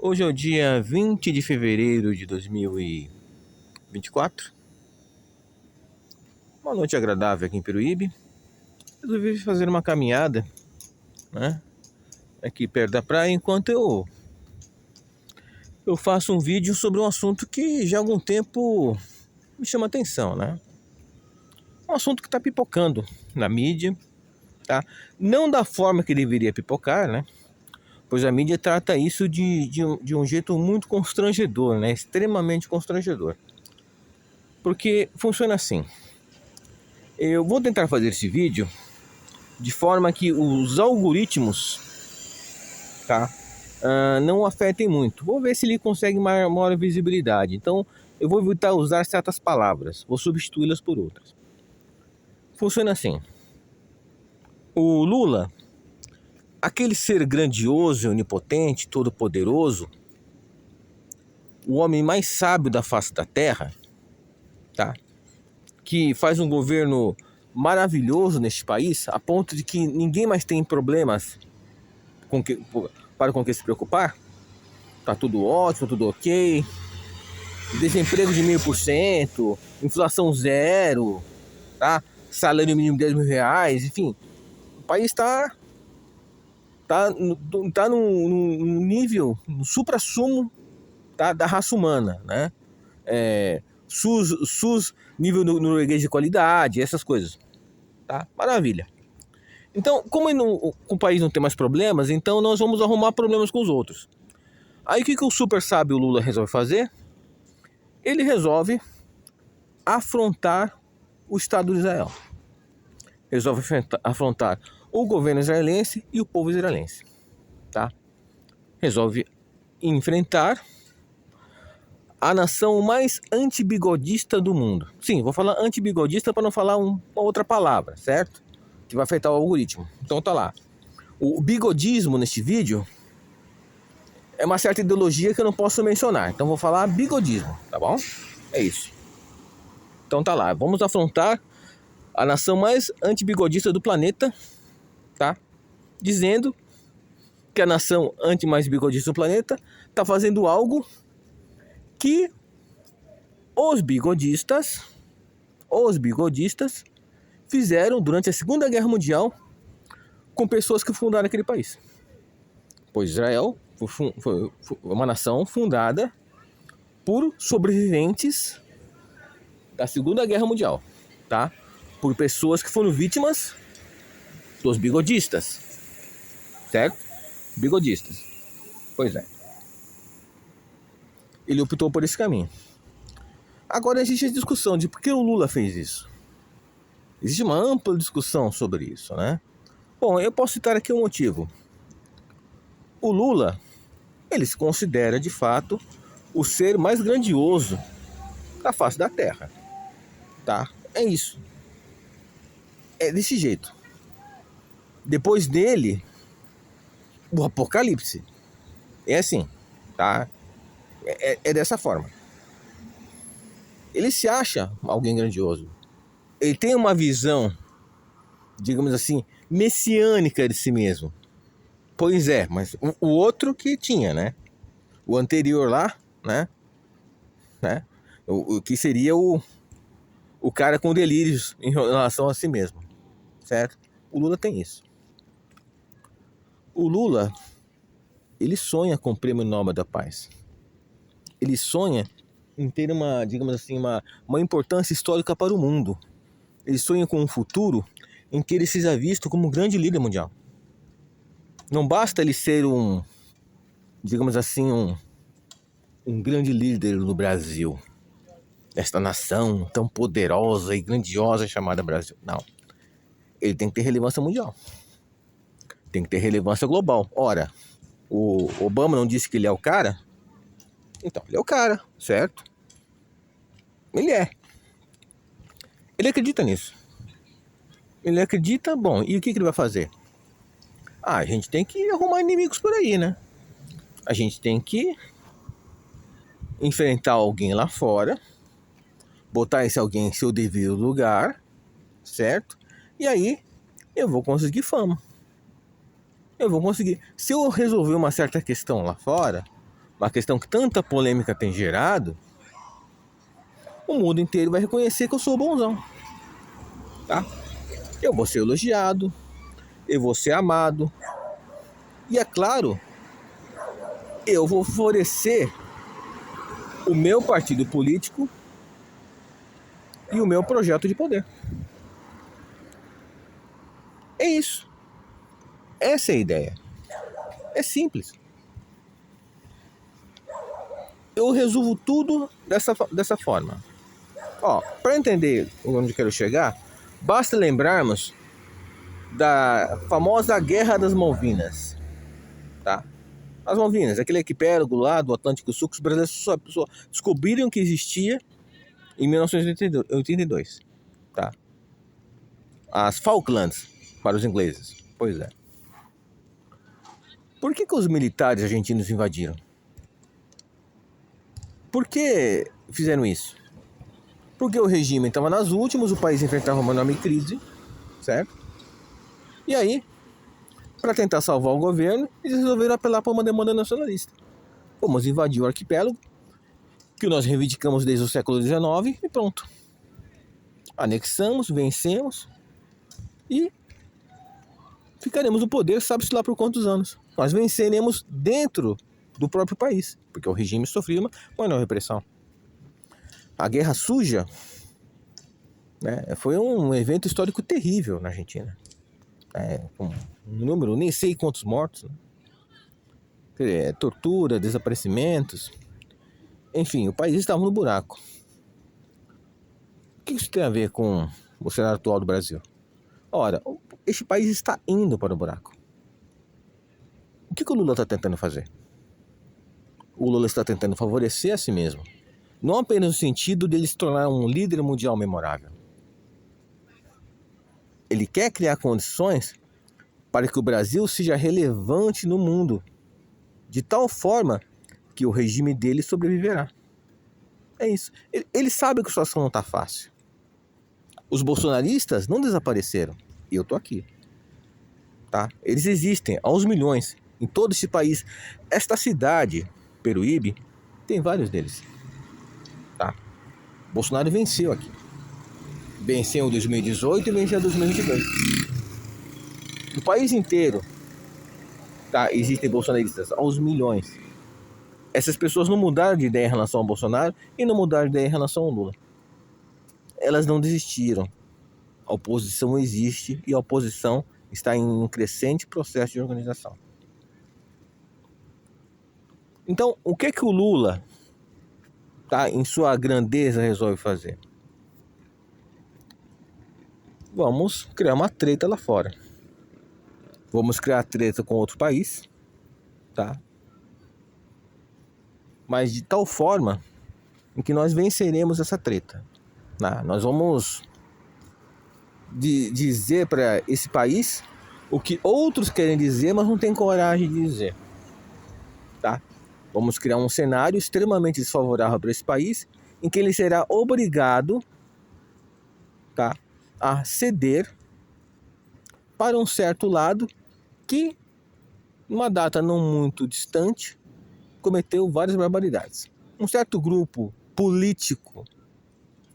Hoje é o dia 20 de fevereiro de 2024. Uma noite agradável aqui em Peruíbe. Resolvi fazer uma caminhada, né, aqui perto da praia, enquanto eu faço um vídeo sobre um assunto que já há algum tempo me chama atenção, né? Um assunto que está pipocando na mídia, tá? Não da forma que deveria pipocar, né? Pois a mídia trata isso de um jeito muito constrangedor, né? Extremamente constrangedor. Porque funciona assim. Eu vou tentar fazer esse vídeo de forma que os algoritmos, tá, não afetem muito. Vou ver se ele consegue maior visibilidade. Então eu vou evitar usar certas palavras, vou substituí-las por outras. Funciona assim. O Lula, aquele ser grandioso, onipotente, todo-poderoso, o homem mais sábio da face da terra, tá, que faz um governo maravilhoso neste país, a ponto de que ninguém mais tem problemas para com que se preocupar. Tá tudo ótimo, tudo ok. Desemprego de 1000%, inflação zero, tá? Salário mínimo de 10 mil reais, enfim. O país tá num nível, no supra-sumo, tá, da raça humana, né? SUS nível norueguês de qualidade, essas coisas, tá? Maravilha. Então, como o país não tem mais problemas, então nós vamos arrumar problemas com os outros. Aí o que o super sábio Lula resolve fazer? Ele resolve afrontar o Estado de Israel. Resolve afrontar o governo israelense e o povo israelense, tá? Resolve enfrentar a nação mais antibigodista do mundo. Sim, vou falar antibigodista para não falar uma outra palavra, certo? Que vai afetar o algoritmo. Então tá lá. O bigodismo neste vídeo é uma certa ideologia que eu não posso mencionar. Então vou falar bigodismo, tá bom? É isso. Então tá lá. Vamos afrontar a nação mais antibigodista do planeta, tá? Dizendo que a nação mais bigodista do planeta tá fazendo algo que os bigodistas fizeram durante a Segunda Guerra Mundial com pessoas que fundaram aquele país. Pois Israel foi uma nação fundada por sobreviventes da Segunda Guerra Mundial, tá? Por pessoas que foram vítimas dos bigodistas, certo? Bigodistas. Pois é. Ele optou por esse caminho. Agora existe a discussão de por que o Lula fez isso. Existe uma ampla discussão sobre isso, né? Bom, eu posso citar aqui um motivo. O Lula, ele se considera de fato o ser mais grandioso da face da Terra, tá? É isso. É desse jeito. Depois dele, o apocalipse. É assim, tá? É dessa forma. Ele se acha alguém grandioso. Ele tem uma visão, digamos assim, messiânica de si mesmo. Pois é, mas o outro que tinha, né? O anterior lá, né? O que seria o cara com delírios em relação a si mesmo, certo? O Lula tem isso. O Lula, ele sonha com o Prêmio Nobel da Paz. Ele sonha em ter uma, digamos assim, uma importância histórica para o mundo. Ele sonha com um futuro em que ele seja visto como um grande líder mundial. Não basta ele ser digamos assim, um grande líder no Brasil, desta nação tão poderosa e grandiosa chamada Brasil. Não. Ele tem que ter relevância mundial. Tem que ter relevância global. Ora, o Obama não disse que ele é o cara? Então, ele é o cara, certo? Ele é. Ele acredita nisso. Ele acredita, bom, e o que ele vai fazer? A gente tem que arrumar inimigos por aí, né? A gente tem que enfrentar alguém lá fora, botar esse alguém em seu devido lugar, certo? E aí eu vou conseguir fama. Eu vou conseguir. Se eu resolver uma certa questão lá fora, uma questão que tanta polêmica tem gerado, o mundo inteiro vai reconhecer que eu sou bonzão, tá? Eu vou ser elogiado, eu vou ser amado, e é claro, eu vou favorecer o meu partido político e o meu projeto de poder. É isso. Essa é a ideia. É simples. Eu resolvo tudo dessa forma. Ó, para entender onde eu quero chegar, basta lembrarmos da famosa Guerra das Malvinas, tá? As Malvinas, aquele arquipélago lá do Atlântico Sul que os brasileiros só descobriram que existia em 1982, tá? As Falklands para os ingleses. Pois é. Por que os militares argentinos invadiram? Por que fizeram isso? Porque o regime estava nas últimas, o país enfrentava uma enorme crise, certo? E aí, para tentar salvar o governo, eles resolveram apelar para uma demanda nacionalista. Vamos invadir o arquipélago, que nós reivindicamos desde o século XIX, e pronto. Anexamos, vencemos e ficaremos no poder, sabe-se lá por quantos anos. Nós venceremos dentro do próprio país, porque o regime sofria uma enorme repressão. A Guerra Suja, né, foi um evento histórico terrível na Argentina. Com um número, nem sei quantos mortos, né? Tortura, desaparecimentos. Enfim, o país estava no buraco. O que isso tem a ver com o cenário atual do Brasil? Ora, este país está indo para o buraco. O que o Lula está tentando fazer? O Lula está tentando favorecer a si mesmo. Não apenas no sentido dele se tornar um líder mundial memorável. Ele quer criar condições para que o Brasil seja relevante no mundo, de tal forma que o regime dele sobreviverá. É isso. Ele sabe que a situação não está fácil. Os bolsonaristas não desapareceram. E eu tô aqui. Tá? Eles existem aos milhões em todo esse país. Esta cidade, Peruíbe, tem vários deles. Tá? Bolsonaro venceu aqui. Venceu em 2018 e venceu em 2022. No país inteiro, tá, existem bolsonaristas aos milhões. Essas pessoas não mudaram de ideia em relação ao Bolsonaro e não mudaram de ideia em relação ao Lula. Elas não desistiram. A oposição existe e a oposição está em um crescente processo de organização. Então, o que o Lula, tá, em sua grandeza, resolve fazer? Vamos criar uma treta lá fora. Vamos criar treta com outro país, tá? Mas de tal forma em que nós venceremos essa treta. Tá? Nós vamos dizer para esse país o que outros querem dizer, mas não tem coragem de dizer. Tá? Vamos criar um cenário extremamente desfavorável para esse país, em que ele será obrigado, tá, a ceder para um certo lado que, numa data não muito distante, cometeu várias barbaridades. Um certo grupo político,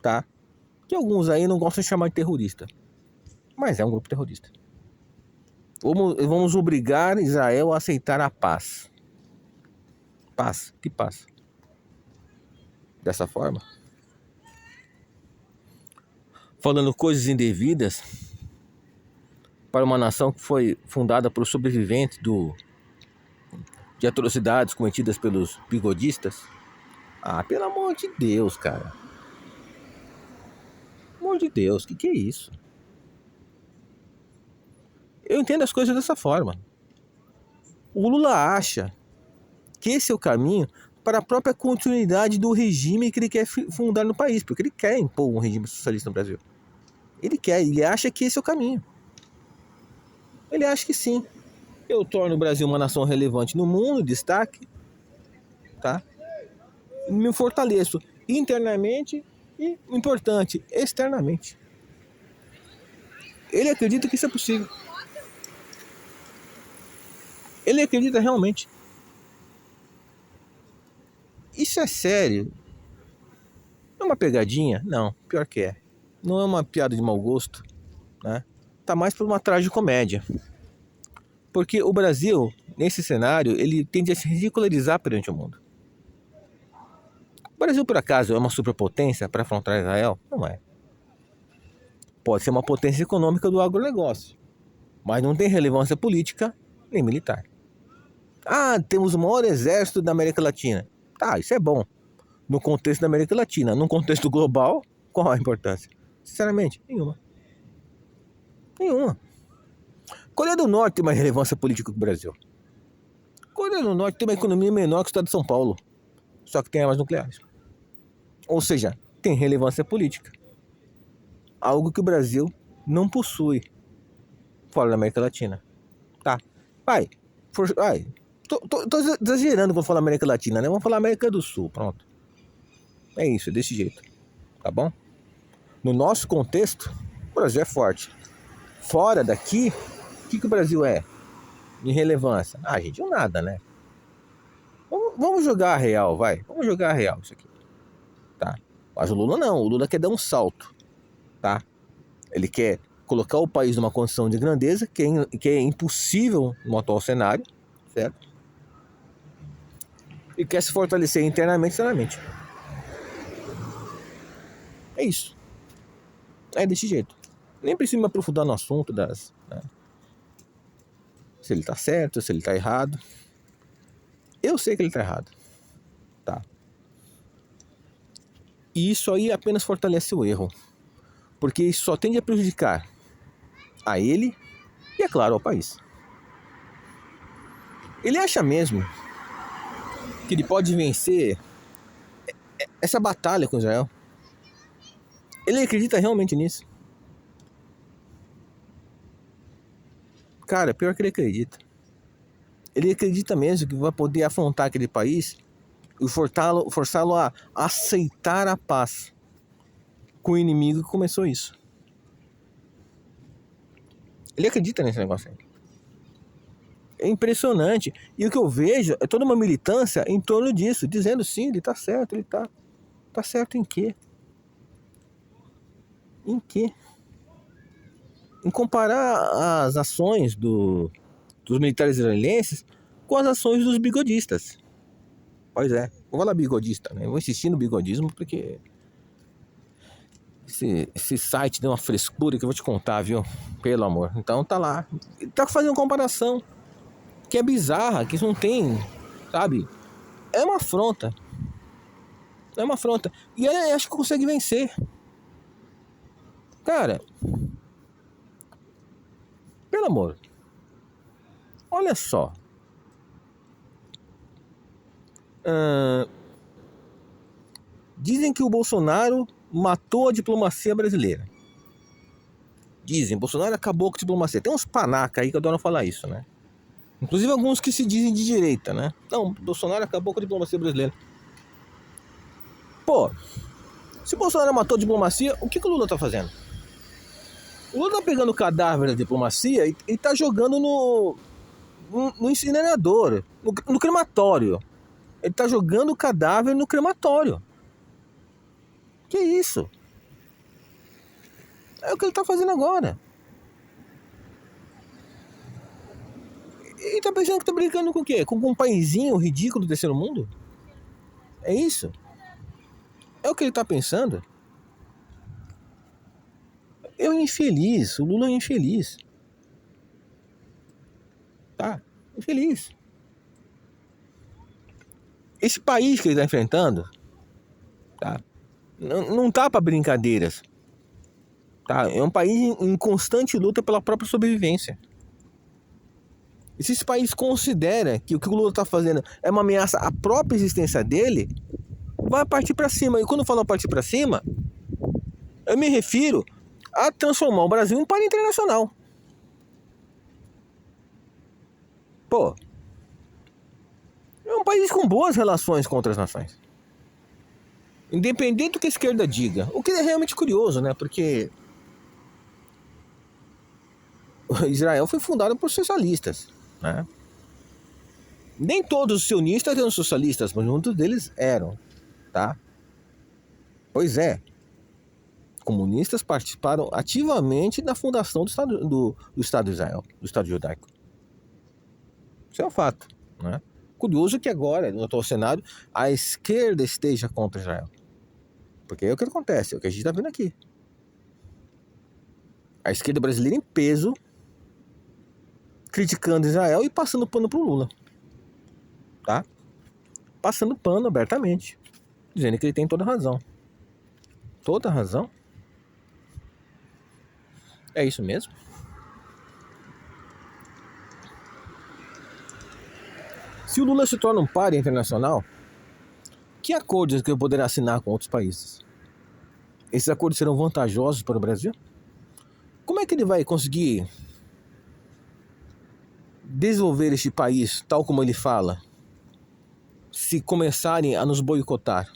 tá, que alguns aí não gostam de chamar de terrorista, mas é um grupo terrorista. Vamos obrigar Israel a aceitar a paz. Paz? Que paz? Dessa forma? Falando coisas indevidas para uma nação que foi fundada por sobreviventes de atrocidades cometidas pelos bigodistas. Ah, pelo amor de Deus, cara. Pelo amor de Deus, que é isso? Eu entendo as coisas dessa forma. O Lula acha que esse é o caminho para a própria continuidade do regime que ele quer fundar no país, porque ele quer impor um regime socialista no Brasil. Ele acha que esse é o caminho. Ele acha que sim. Eu torno o Brasil uma nação relevante no mundo, destaque, tá? Me fortaleço internamente e, importante, externamente. Ele acredita que isso é possível. Ele acredita realmente. Isso é sério? É uma pegadinha? Não, pior que é. Não é uma piada de mau gosto, né? Tá mais por uma tragicomédia. Porque o Brasil, nesse cenário, ele tende a se ridicularizar perante o mundo. O Brasil, por acaso, é uma superpotência para afrontar Israel? Não é. Pode ser uma potência econômica do agronegócio, mas não tem relevância política nem militar. Ah, temos o maior exército da América Latina. Tá, isso é bom. No contexto da América Latina. No contexto global, qual a importância? Sinceramente, nenhuma. Nenhuma. Coreia do Norte tem mais relevância política que o Brasil. Coreia do Norte tem uma economia menor que o estado de São Paulo, só que tem armas nucleares. Ou seja, tem relevância política. Algo que o Brasil não possui fora da América Latina. Tá. Vai. Tô exagerando quando falar América Latina, né? Vamos falar América do Sul, pronto. É isso, desse jeito. Tá bom? No nosso contexto, o Brasil é forte. Fora daqui, o que o Brasil é? De relevância. Ah, gente, não nada, né? Vamos jogar a real, vai. Vamos jogar a real isso aqui. Tá? Mas o Lula não. O Lula quer dar um salto. Tá? Ele quer colocar o país numa condição de grandeza que é impossível no atual cenário, certo? E quer se fortalecer internamente e externamente. É isso. É desse jeito. Nem preciso me aprofundar no assunto das... Né? Se ele tá certo, se ele tá errado. Eu sei que ele tá errado. Tá? E isso aí apenas fortalece o erro. Porque isso só tende a prejudicar a ele e, é claro, ao país. Ele acha mesmo que ele pode vencer essa batalha com Israel? Ele acredita realmente nisso? Cara, pior que ele acredita. Ele acredita mesmo que vai poder afrontar aquele país e forçá-lo a aceitar a paz com o inimigo que começou isso. Ele acredita nesse negócio aí. É impressionante. E o que eu vejo é toda uma militância em torno disso, dizendo sim, ele tá certo, ele tá certo em quê? Em quê? Em comparar as ações dos militares israelenses com as ações dos bigodistas. Pois é, vou falar bigodista, né? Eu vou insistir no bigodismo porque esse site deu uma frescura que eu vou te contar, viu? Pelo amor. Então tá lá. Ele tá fazendo uma comparação que é bizarra, que isso não tem, sabe? É uma afronta. É uma afronta. E ele acha que consegue vencer. Cara, pelo amor. Olha só. Dizem que o Bolsonaro matou a diplomacia brasileira. Dizem, Bolsonaro acabou com a diplomacia. Tem uns panaca aí que adoram falar isso, né? Inclusive alguns que se dizem de direita, né? Não, Bolsonaro acabou com a diplomacia brasileira. Pô, se o Bolsonaro matou a diplomacia, o que o Lula tá fazendo? O Lula tá pegando o cadáver da diplomacia e tá jogando no incinerador, no crematório. Ele tá jogando o cadáver no crematório. Que isso? É o que ele tá fazendo agora. Ele tá pensando que tá brincando com o quê? Com um paizinho ridículo do terceiro mundo? É isso? É o que ele tá pensando? Eu infeliz, o Lula é infeliz. Tá? Infeliz. Esse país que ele tá enfrentando, tá? Não tá pra brincadeiras. Tá? É um país em constante luta pela própria sobrevivência. E se esse país considera que o que o Lula tá fazendo é uma ameaça à própria existência dele, vai partir pra cima. E quando eu falo partir pra cima, eu me refiro a transformar o Brasil em um país internacional. Pô, é um país com boas relações com outras nações. Independente do que a esquerda diga. O que é realmente curioso, né? Porque Israel foi fundado por socialistas, né? Nem todos os sionistas eram socialistas, mas muitos deles eram, tá? Pois é. Comunistas participaram ativamente da fundação do Estado de Israel, do Estado judaico. Isso é um fato, né? Curioso que agora, no atual cenário, a esquerda esteja contra Israel. Porque é o que acontece, é o que a gente está vendo aqui. A esquerda brasileira em peso, criticando Israel e passando pano pro Lula. Tá? Passando pano abertamente, dizendo que ele tem toda razão. Toda razão? É isso mesmo? Se o Lula se torna um páreo internacional, que acordos que ele poderá assinar com outros países? Esses acordos serão vantajosos para o Brasil? Como é que ele vai conseguir desenvolver este país, tal como ele fala, se começarem a nos boicotar?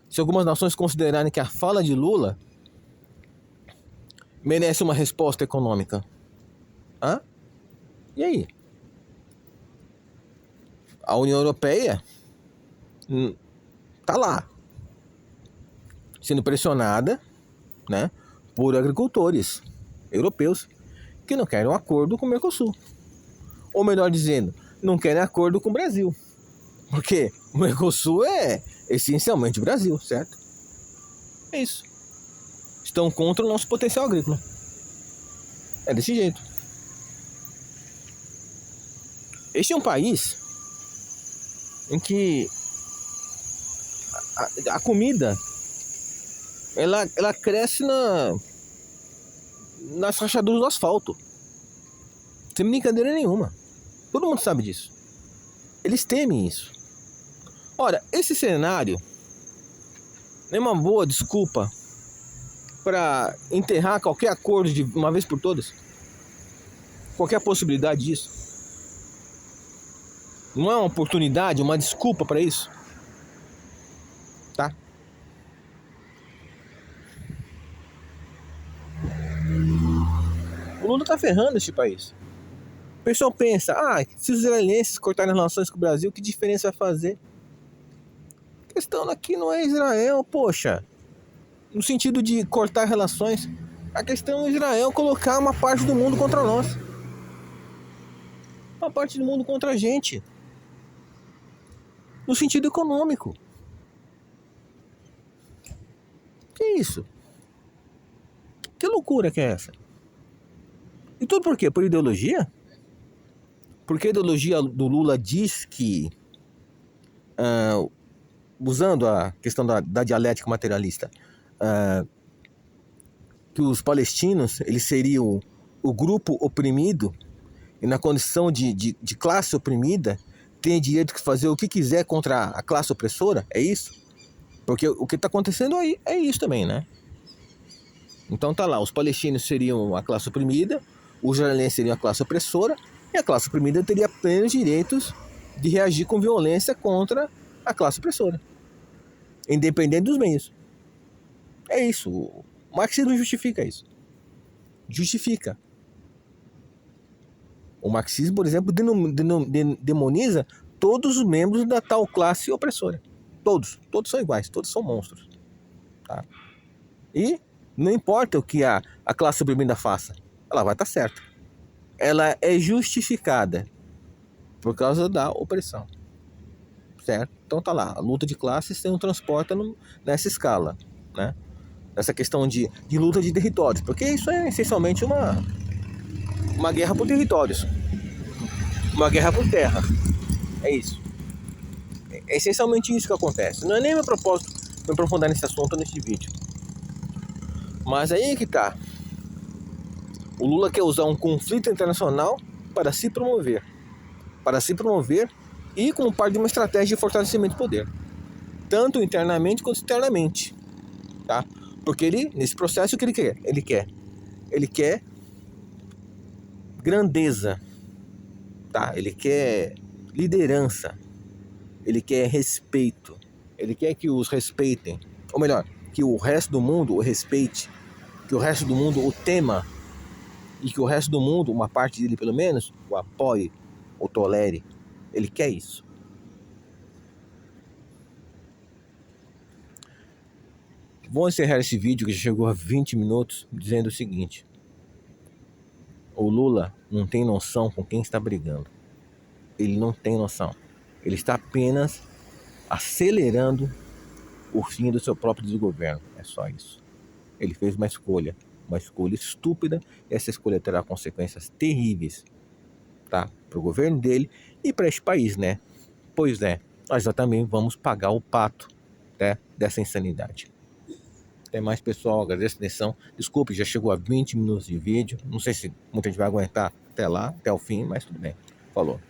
Se algumas nações considerarem que a fala de Lula merece uma resposta econômica. Hã? E aí? A União Europeia tá lá, sendo pressionada, né, por agricultores europeus que não querem um acordo com o Mercosul. Ou melhor dizendo, não querem acordo com o Brasil. Porque o Mercosul é essencialmente o Brasil, certo? É isso. Estão contra o nosso potencial agrícola. É desse jeito. Este é um país em que a comida ela cresce nas rachaduras do asfalto. Sem brincadeira nenhuma. Todo mundo sabe disso. Eles temem isso. Ora, esse cenário é uma boa desculpa para enterrar qualquer acordo de uma vez por todas. Qualquer possibilidade disso. Não é uma oportunidade, uma desculpa para isso? Tá? O Lula tá ferrando este país. O pessoal pensa, se os israelenses cortarem as relações com o Brasil, que diferença vai fazer? A questão aqui não é Israel, poxa. No sentido de cortar relações, a questão é Israel colocar uma parte do mundo contra nós. Uma parte do mundo contra a gente. No sentido econômico. Que isso? Que loucura que é essa? E tudo por quê? Por ideologia? Porque a ideologia do Lula diz que, usando a questão da dialética materialista, que os palestinos eles seriam o grupo oprimido e na condição de classe oprimida tem direito de fazer o que quiser contra a classe opressora? É isso? Porque o que está acontecendo aí é isso também, né? Então tá lá, os palestinos seriam a classe oprimida, os israelenses seriam a classe opressora, e a classe oprimida teria plenos direitos de reagir com violência contra a classe opressora, independente dos meios. É isso. O marxismo justifica isso. Justifica. O marxismo, por exemplo, demoniza todos os membros da tal classe opressora. Todos são iguais, todos são monstros. Tá? E não importa o que a classe oprimida faça, ela vai estar certa. Ela é justificada por causa da opressão. Certo? Então tá lá, a luta de classes se transporta nessa escala, né? Nessa questão de luta de territórios, porque isso é essencialmente uma guerra por territórios, uma guerra por terra. É isso. É essencialmente isso que acontece. Não é nem meu propósito me aprofundar nesse assunto neste vídeo. Mas aí é que tá. O Lula quer usar um conflito internacional para se promover. Para se promover e como parte de uma estratégia de fortalecimento do poder. Tanto internamente quanto externamente. Tá? Porque ele, nesse processo, o que ele quer? Ele quer grandeza. Tá? Ele quer liderança. Ele quer respeito. Ele quer que os respeitem. Ou melhor, que o resto do mundo o respeite. Que o resto do mundo o tema. E que o resto do mundo, uma parte dele pelo menos, o apoie, o tolere. Ele quer isso. Vou encerrar esse vídeo que já chegou a 20 minutos dizendo o seguinte: o Lula não tem noção com quem está brigando. Ele não tem noção. Ele está apenas acelerando o fim do seu próprio desgoverno. É só isso. Ele fez uma escolha estúpida, e essa escolha terá consequências terríveis, tá? Para o governo dele e para esse país, né? Pois é, nós também vamos pagar o pato, né, dessa insanidade. Até mais, pessoal. Agradeço a atenção. Desculpe, já chegou a 20 minutos de vídeo. Não sei se muita gente vai aguentar até lá, até o fim, mas tudo bem. Falou.